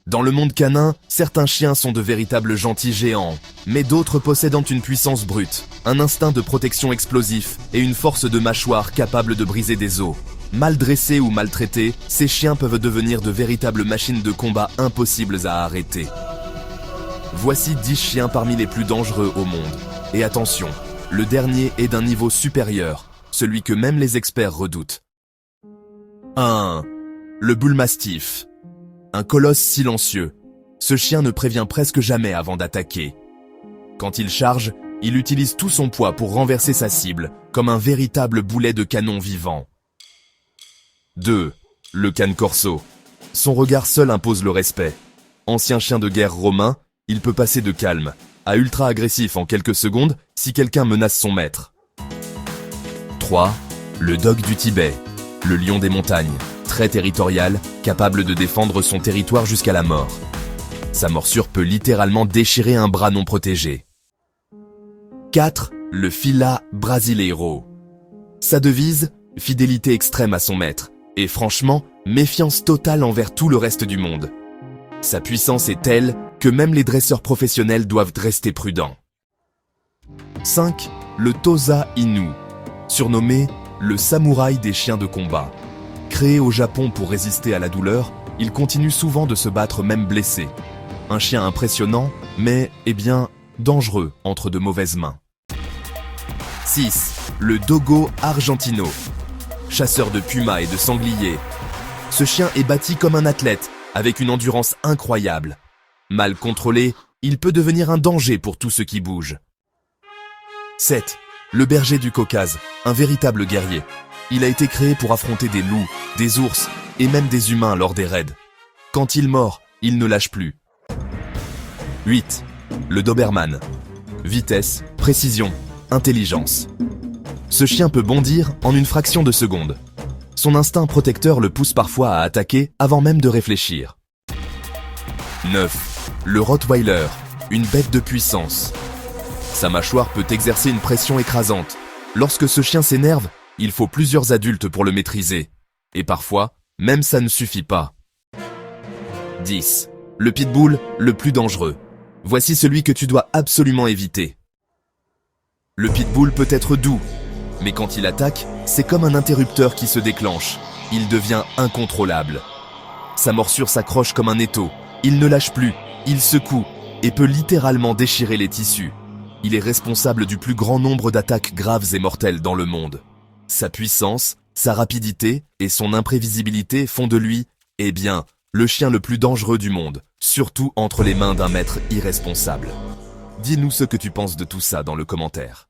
Dans le monde canin, certains chiens sont de véritables gentils géants, mais d'autres possédant une puissance brute, un instinct de protection explosif et une force de mâchoire capable de briser des os. Mal dressés ou maltraités, ces chiens peuvent devenir de véritables machines de combat impossibles à arrêter. Voici 10 chiens parmi les plus dangereux au monde. Et attention, le dernier est d'un niveau supérieur, celui que même les experts redoutent. 1. Le Bull Mastiff. Un colosse silencieux. Ce chien ne prévient presque jamais avant d'attaquer. Quand il charge, il utilise tout son poids pour renverser sa cible, comme un véritable boulet de canon vivant. 2. Le Cane Corso. Son regard seul impose le respect. Ancien chien de guerre romain, il peut passer de calme à ultra agressif en quelques secondes si quelqu'un menace son maître. 3. Le Dog du Tibet. Le lion des montagnes. Très territorial, capable de défendre son territoire jusqu'à la mort. Sa morsure peut littéralement déchirer un bras non protégé. 4. Le Fila Brasileiro. Sa devise, fidélité extrême à son maître, et franchement, méfiance totale envers tout le reste du monde. Sa puissance est telle que même les dresseurs professionnels doivent rester prudents. 5. Le Tosa Inu. Surnommé le samouraï des chiens de combat. Créé au Japon pour résister à la douleur, il continue souvent de se battre même blessé. Un chien impressionnant, mais, dangereux entre de mauvaises mains. 6. Le Dogo Argentino. Chasseur de pumas et de sangliers. Ce chien est bâti comme un athlète, avec une endurance incroyable. Mal contrôlé, il peut devenir un danger pour tout ce qui bouge. 7. Le Berger du Caucase, un véritable guerrier. Il a été créé pour affronter des loups, des ours et même des humains lors des raids. Quand il mord, il ne lâche plus. 8. Le Doberman. Vitesse, précision, intelligence. Ce chien peut bondir en une fraction de seconde. Son instinct protecteur le pousse parfois à attaquer avant même de réfléchir. 9. Le Rottweiler, une bête de puissance. Sa mâchoire peut exercer une pression écrasante. Lorsque ce chien s'énerve, il faut plusieurs adultes pour le maîtriser. Et parfois, même ça ne suffit pas. 10. Le Pitbull, le plus dangereux. Voici celui que tu dois absolument éviter. Le Pitbull peut être doux, mais quand il attaque, c'est comme un interrupteur qui se déclenche. Il devient incontrôlable. Sa morsure s'accroche comme un étau. Il ne lâche plus, il secoue et peut littéralement déchirer les tissus. Il est responsable du plus grand nombre d'attaques graves et mortelles dans le monde. Sa puissance, sa rapidité et son imprévisibilité font de lui, le chien le plus dangereux du monde, surtout entre les mains d'un maître irresponsable. Dis-nous ce que tu penses de tout ça dans le commentaire.